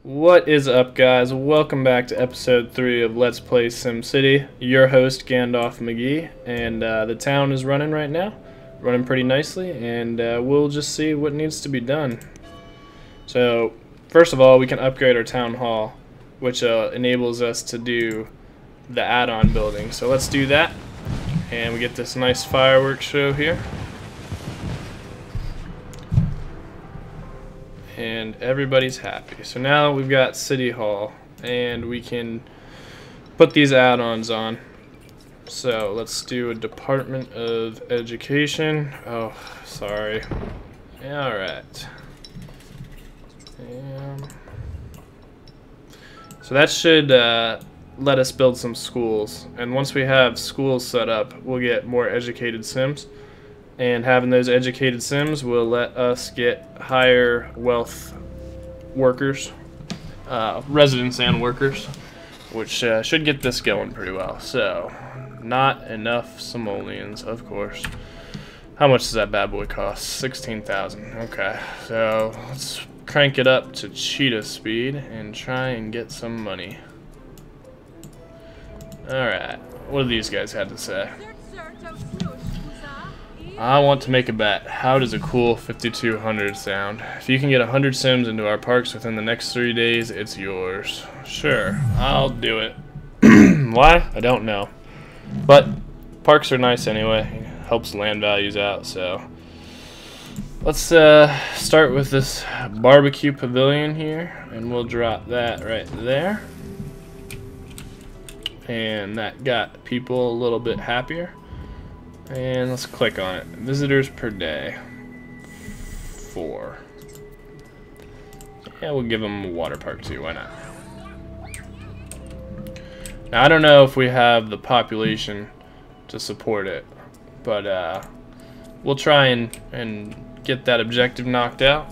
What is up, guys? Welcome back to episode 3 of Let's Play SimCity. Your host, Gandalf McGee, and the town is running right now. Running pretty nicely, and we'll just see what needs to be done. So, first of all, we can upgrade our town hall, which enables us to do the add-on building. So let's do that, and we get this nice fireworks show here. And everybody's happy. So now we've got City Hall, and we can put these add-ons on. So let's do a Department of Education. Oh, sorry. Alright. So that should let us build some schools. And once we have schools set up, we'll get more educated Sims. And having those educated Sims will let us get higher wealth workers, residents and workers, which should get this going pretty well. So, not enough simoleons, of course. How much does that bad boy cost? 16,000. Okay, so let's crank it up to cheetah speed and try and get some money. Alright, what do these guys have to say? I want to make a bet. How does a cool 5200 sound? If you can get 100 Sims into our parks within the next 3 days, it's yours. Sure, I'll do it. Why? I don't know. But parks are nice anyway. It helps land values out, so let's start with this barbecue pavilion here, and we'll drop that right there. And that got people a little bit happier. And let's click on it. Visitors per day. 4. Yeah, we'll give them a water park too. Why not? Now, I don't know if we have the population to support it, but we'll try and get that objective knocked out.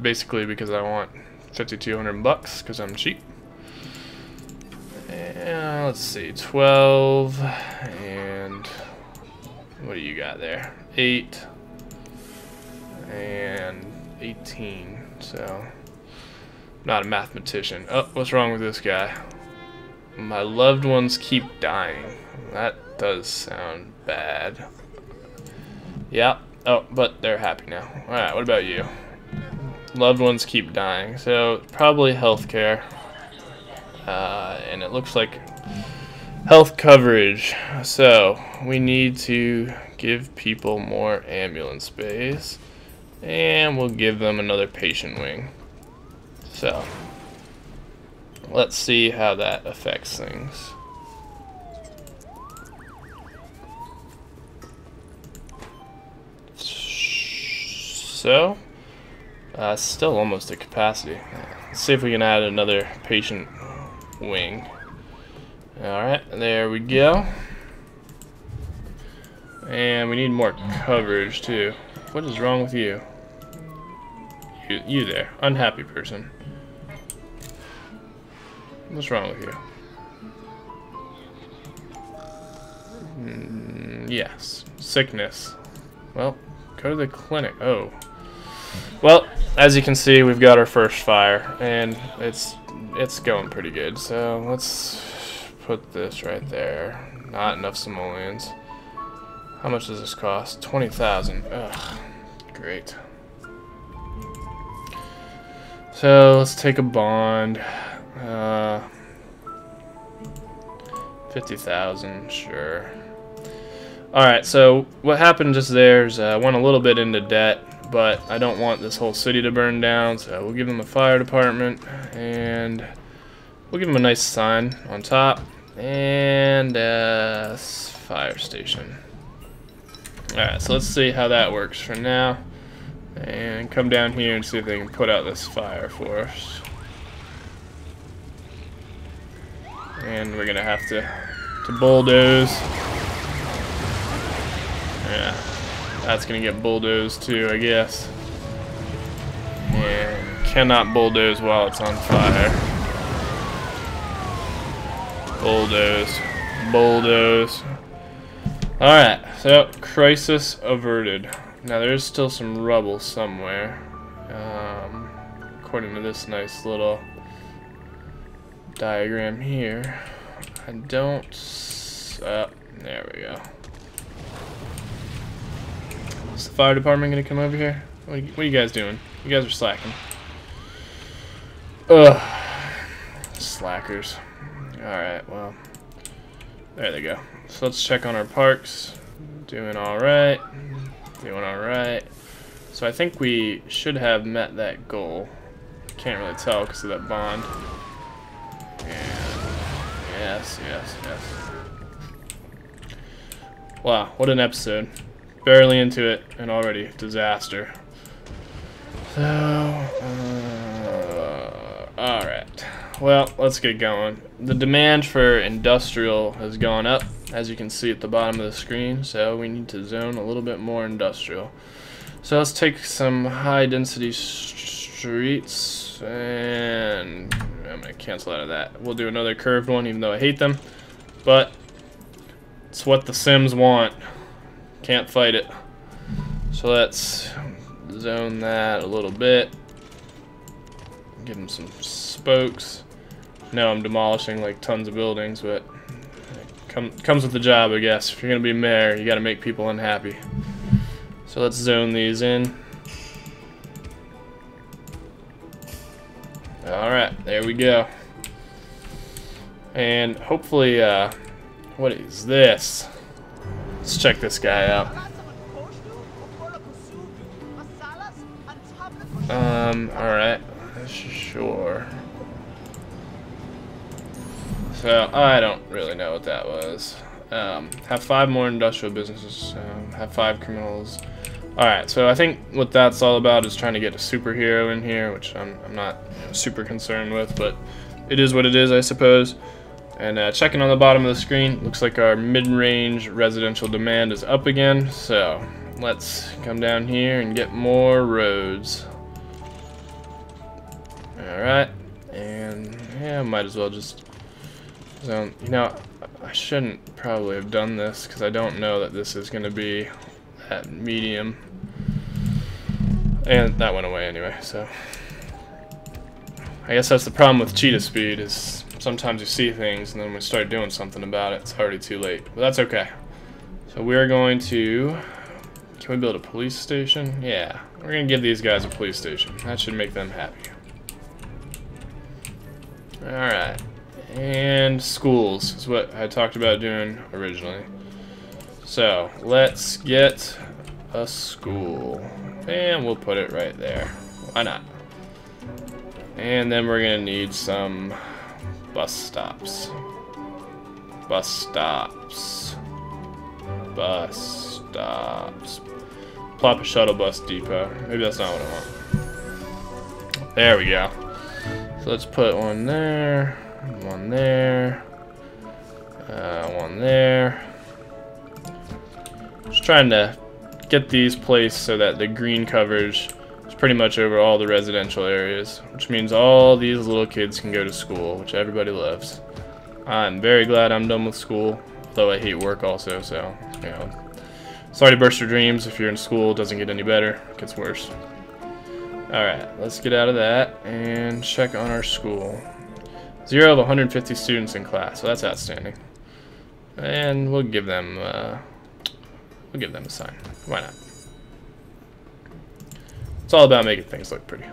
Basically because I want 5,200 bucks because I'm cheap. And let's see, 12 and what do you got there? 8 and 18. So, not a mathematician. Oh, what's wrong with this guy? My loved ones keep dying. That does sound bad. Yeah. Oh, but they're happy now. Alright, what about you? Loved ones keep dying. So, probably healthcare. And it looks like health coverage. So we need to give people more ambulance space, and we'll give them another patient wing. So let's see how that affects things. So still almost at capacity. Let's see if we can add another patient wing. Alright, there we go. And we need more coverage too. What is wrong with you? You there, unhappy person. What's wrong with you? Yes, sickness. Well, go to the clinic. Oh. Well, as you can see, we've got our first fire, and it's going pretty good. So let's put this right there. Not enough simoleons. How much does this cost? 20,000. Ugh, great. So let's take a bond. 50,000, sure. Alright, so what happened just there is I went a little bit into debt, but I don't want this whole city to burn down, so we'll give them a fire department, and we'll give them a nice sign on top, and fire station. Alright, so let's see how that works for now, and come down here and see if they can put out this fire for us. And we're gonna have to bulldoze. Yeah, that's gonna get bulldozed too, I guess. And cannot bulldoze while it's on fire. Bulldoze. Bulldoze. Alright, so crisis averted. Now there's still some rubble somewhere. According to this nice little diagram here. I don't. There we go. Is the fire department gonna come over here? What are you guys doing? You guys are slacking. Ugh. Slackers. Alright, well. There they go. So let's check on our parks. Doing alright. Doing alright. So I think we should have met that goal. Can't really tell because of that bond. And yes. Wow, what an episode. Barely into it and already disaster. So, alright. Well, let's get going. The demand for industrial has gone up, as you can see at the bottom of the screen, so we need to zone a little bit more industrial. So let's take some high density streets, and I'm going to cancel out of that. We'll do another curved one, even though I hate them, but it's what the Sims want. Can't fight it. So let's zone that a little bit. Give them some spokes. No, I'm demolishing like tons of buildings, but it comes with the job, I guess. If you're gonna be mayor, you gotta make people unhappy. So let's zone these in. Alright, there we go. And hopefully, what is this? Let's check this guy out. Alright, sure. So, I don't really know what that was. Have 5 more industrial businesses, have 5 criminals. Alright, so I think what that's all about is trying to get a superhero in here, which I'm not super concerned with, but it is what it is, I suppose. And checking on the bottom of the screen, looks like our mid-range residential demand is up again, so let's come down here and get more roads. Alright, and yeah, might as well just zone. You know, I shouldn't probably have done this because I don't know that this is going to be at medium. And that went away anyway, so I guess that's the problem with cheetah speed, is sometimes you see things and then when we start doing something about it, it's already too late. But that's okay. So we're going to... Can we build a police station? Yeah. We're going to give these guys a police station. That should make them happy. Alright. And schools is what I talked about doing originally. So, let's get a school. And we'll put it right there. Why not? And then we're going to need some bus stops. Bus stops. Bus stops. Plop a shuttle bus depot. Maybe that's not what I want. There we go. So let's put one there. One there. One there. Just trying to get these placed so that the green coverage is pretty much over all the residential areas, which means all these little kids can go to school, which everybody loves. I'm very glad I'm done with school, though I hate work also, so, you know. Sorry to burst your dreams. If you're in school, it doesn't get any better, it gets worse. Alright, let's get out of that and check on our school. 0 of 150 students in class, so that's outstanding. And we'll give them a sign. Why not? It's all about making things look pretty.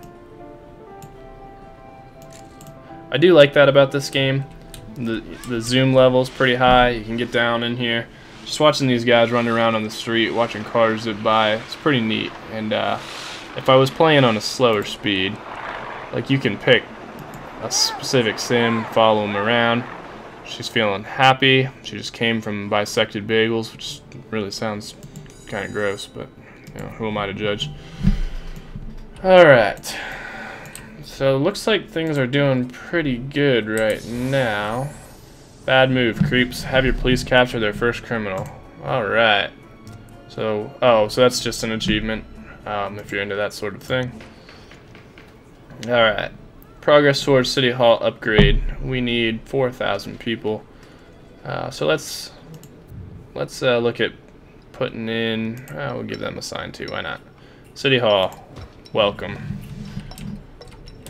I do like that about this game. The zoom level's pretty high. You can get down in here. Just watching these guys run around on the street, watching cars zip by, it's pretty neat. And if I was playing on a slower speed, like you can pick a specific sim, follow them around. She's feeling happy. She just came from bisected bagels, which really sounds kind of gross, but you know, who am I to judge? Alright. So looks like things are doing pretty good right now. Bad move, creeps. Have your police capture their first criminal. Alright. So, so that's just an achievement, if you're into that sort of thing. Alright. Progress towards City Hall upgrade. We need 4,000 people. So let's look at putting in. We'll give them a sign too. Why not? City Hall, welcome.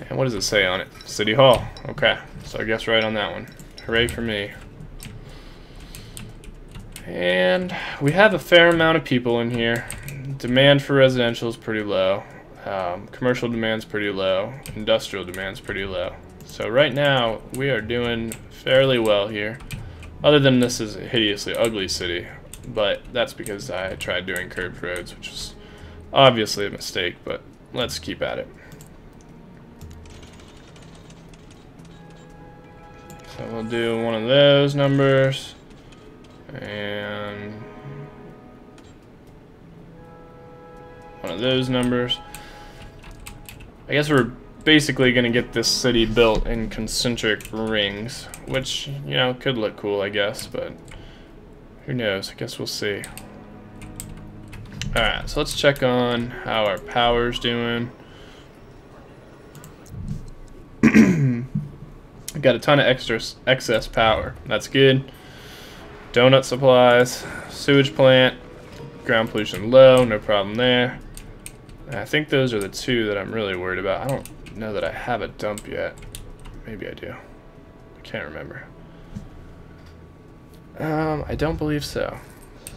And what does it say on it? City Hall. Okay. So I guess right on that one. Hooray for me. And we have a fair amount of people in here. Demand for residential is pretty low. Commercial demand's pretty low. Industrial demand's pretty low. So right now we are doing fairly well here. Other than this is a hideously ugly city, but that's because I tried doing curved roads, which is obviously a mistake, but let's keep at it. So we'll do one of those numbers, and one of those numbers. I guess we're basically going to get this city built in concentric rings, which, you know, could look cool, I guess, but who knows? I guess we'll see. Alright, so let's check on how our power's doing. We got a ton of excess power. That's good. Donut supplies, sewage plant, ground pollution low, no problem there. And I think those are the two that I'm really worried about. I don't know that I have a dump yet. Maybe I do. I can't remember. I don't believe so.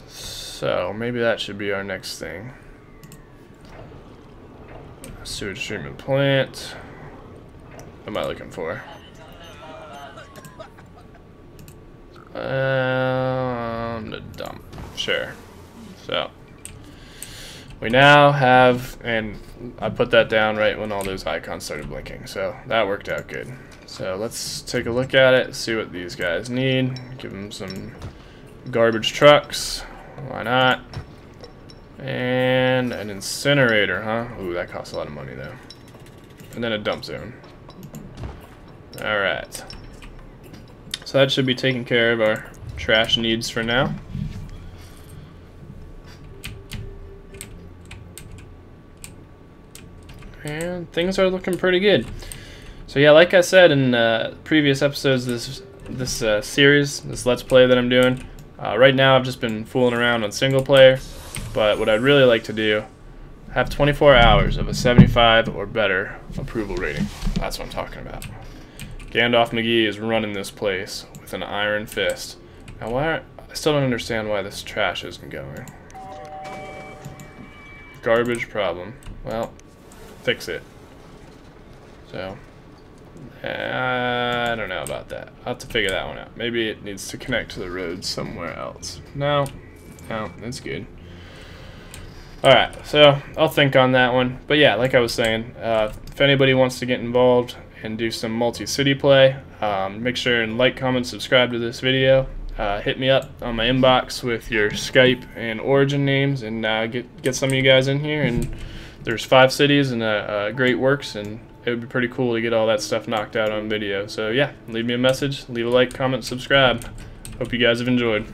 So maybe that should be our next thing. Sewage treatment plant. What am I looking for? The dump. Sure. So we now have, and I put that down right when all those icons started blinking, so that worked out good. So let's take a look at it, see what these guys need. Give them some garbage trucks. Why not? And an incinerator, huh? Ooh, that costs a lot of money though. And then a dump zone. Alright. So that should be taking care of our trash needs for now. And things are looking pretty good. So yeah, like I said in previous episodes, this series, this Let's Play that I'm doing, right now I've just been fooling around on single player, but what I'd really like to do, have 24 hours of a 75 or better approval rating. That's what I'm talking about. Gandalf McGee is running this place with an iron fist. Now I still don't understand why this trash isn't going. Garbage problem. Well, fix it. So, I don't know about that. I'll have to figure that one out. Maybe it needs to connect to the road somewhere else. No, that's good. Alright, so I'll think on that one. But yeah, like I was saying, if anybody wants to get involved and do some multi-city play, make sure and like, comment, subscribe to this video. Hit me up on my inbox with your Skype and Origin names, and get some of you guys in here. And there's 5 cities and great works, and it would be pretty cool to get all that stuff knocked out on video. So yeah, leave me a message, leave a like, comment, subscribe. Hope you guys have enjoyed.